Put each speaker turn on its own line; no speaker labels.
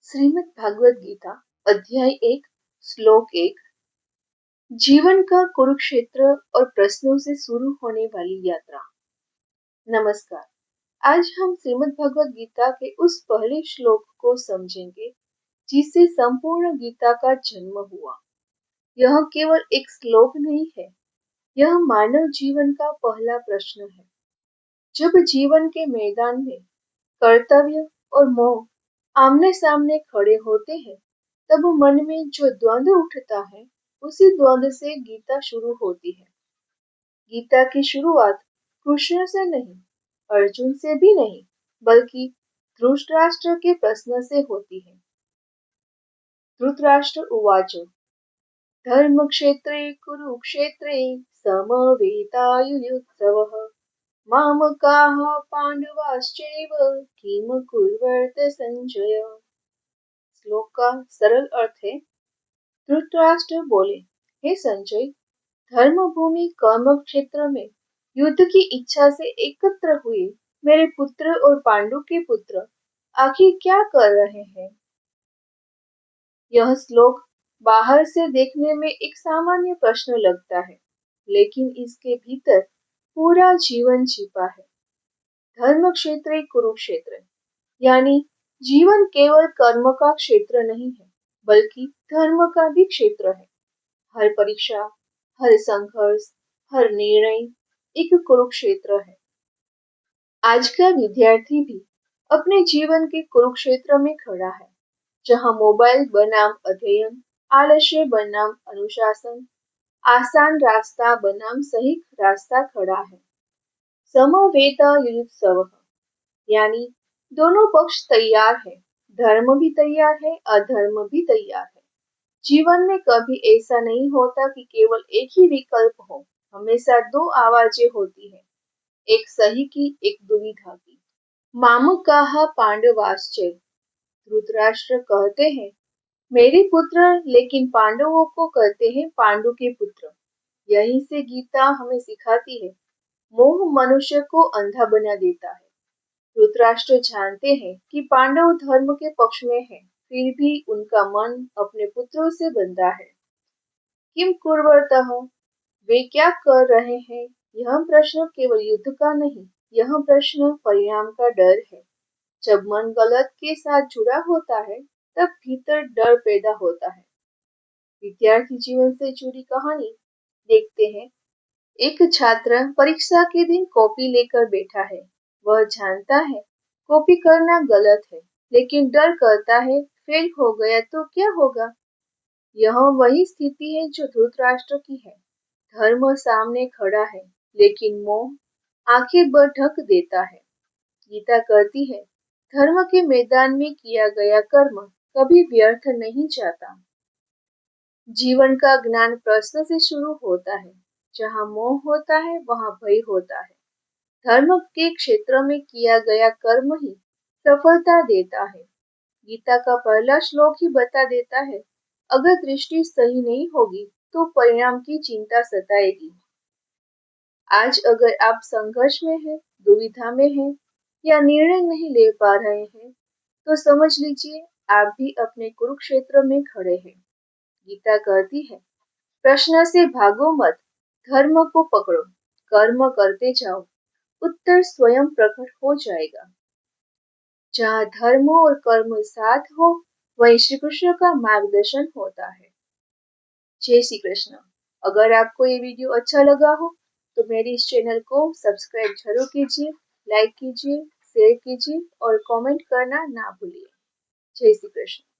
श्रीमद् भागवत गीता अध्याय 1 श्लोक 1। जीवन का कुरुक्षेत्र और प्रश्नों से शुरू होने वाली यात्रा। नमस्कार। आज हम श्रीमद् भागवत गीता के उस पहले श्लोक को समझेंगे जिससे संपूर्ण गीता का जन्म हुआ। यह केवल एक श्लोक नहीं है, यह मानव जीवन का पहला प्रश्न है। जब जीवन के मैदान में कर्तव्य और मोह आमने सामने खड़े होते हैं, तब मन में जो द्वंद्व उठता है, उसी द्वंद्व से गीता शुरू होती है। गीता की शुरुआत कृष्ण से नहीं, अर्जुन से भी नहीं, बल्कि धृतराष्ट्र के प्रश्न से होती है। धृतराष्ट्र उवाच धर्मक्षेत्रे कुरुक्षेत्रे समवेतायुयुत्सवः मामकाः पांडवाश्चैव किम कुर्वत संजय। श्लोक का सरल अर्थ है, धृतराष्ट्र बोले, हे संजय, धर्म भूमि कर्म क्षेत्र में युद्ध की इच्छा से एकत्र हुए मेरे पुत्र और पांडु के पुत्र आखिर क्या कर रहे हैं। यह श्लोक बाहर से देखने में एक सामान्य प्रश्न लगता है, लेकिन इसके भीतर पूरा जीवन छिपा है। धर्म क्षेत्र कुरुक्षेत्र, यानी जीवन केवल कर्म का क्षेत्र नहीं है, बल्कि धर्म का भी क्षेत्र है। हर परीक्षा, हर संघर्ष, हर निर्णय एक कुरुक्षेत्र है। आज का विद्यार्थी भी अपने जीवन के कुरुक्षेत्र में खड़ा है, जहाँ मोबाइल बनाम अध्ययन, आलस्य बनाम अनुशासन, आसान रास्ता बनाम सही रास्ता खड़ा है। समवेतायुत्सवः, यानी दोनों पक्ष तैयार है, धर्म भी तैयार है, अधर्म भी तैयार है। जीवन में कभी ऐसा नहीं होता कि केवल एक ही विकल्प हो, हमेशा दो आवाजें होती है, एक सही की, एक दुविधा की। मामकाः पांडवाश्चैव, धृतराष्ट्र कहते हैं, मेरे पुत्र, लेकिन पांडवों को कहते हैं पांडु के पुत्र। यहीं से गीता हमें सिखाती है, मोह मनुष्य को अंधा बना देता है। धृतराष्ट्र जानते हैं कि पांडव धर्म के पक्ष में हैं, फिर भी उनका मन अपने पुत्रों से बंधा है। किम कुर्वतः, वे क्या कर रहे हैं। यह प्रश्न केवल युद्ध का नहीं, यह प्रश्न परिणाम का डर है। जब मन गलत के साथ जुड़ा होता है, तब भीतर डर पैदा होता है। विद्यार्थी जीवन से जुड़ी कहानी देखते हैं। एक छात्र परीक्षा के दिन कॉपी लेकर बैठा है। वह जानता है कॉपी करना गलत है, लेकिन डर करता है फेल हो गया तो क्या होगा। यह वही स्थिति है जो धृतराष्ट्र की है। धर्म सामने खड़ा है, लेकिन मोह आंखें बंद ढक देता है। गीता कहती है, धर्म के मैदान में किया गया कर्म कभी व्यर्थ नहीं जाता। जीवन का ज्ञान प्रश्न से शुरू होता है। जहाँ मोह होता है, वहाँ भय होता है। धर्म के क्षेत्र में किया गया कर्म ही सफलता देता है। गीता का पहला श्लोक ही बता देता है, अगर दृष्टि सही नहीं होगी तो परिणाम की चिंता सताएगी। आज अगर आप संघर्ष में हैं, दुविधा में हैं या निर्णय नहीं ले पा रहे हैं, तो समझ लीजिए आप भी अपने कुरुक्षेत्र में खड़े हैं। गीता कहती है, प्रश्न से भागो मत, धर्म को पकड़ो, कर्म करते जाओ, उत्तर स्वयं प्रकट हो जाएगा। जहाँ धर्म और कर्म साथ हो, वहीं श्री कृष्ण का मार्गदर्शन होता है। जय श्री कृष्ण। अगर आपको ये वीडियो अच्छा लगा हो तो मेरे इस चैनल को सब्सक्राइब जरूर कीजिए, लाइक कीजिए, शेयर कीजिए और कमेंट करना ना भूलिए। जय श्री कृष्ण।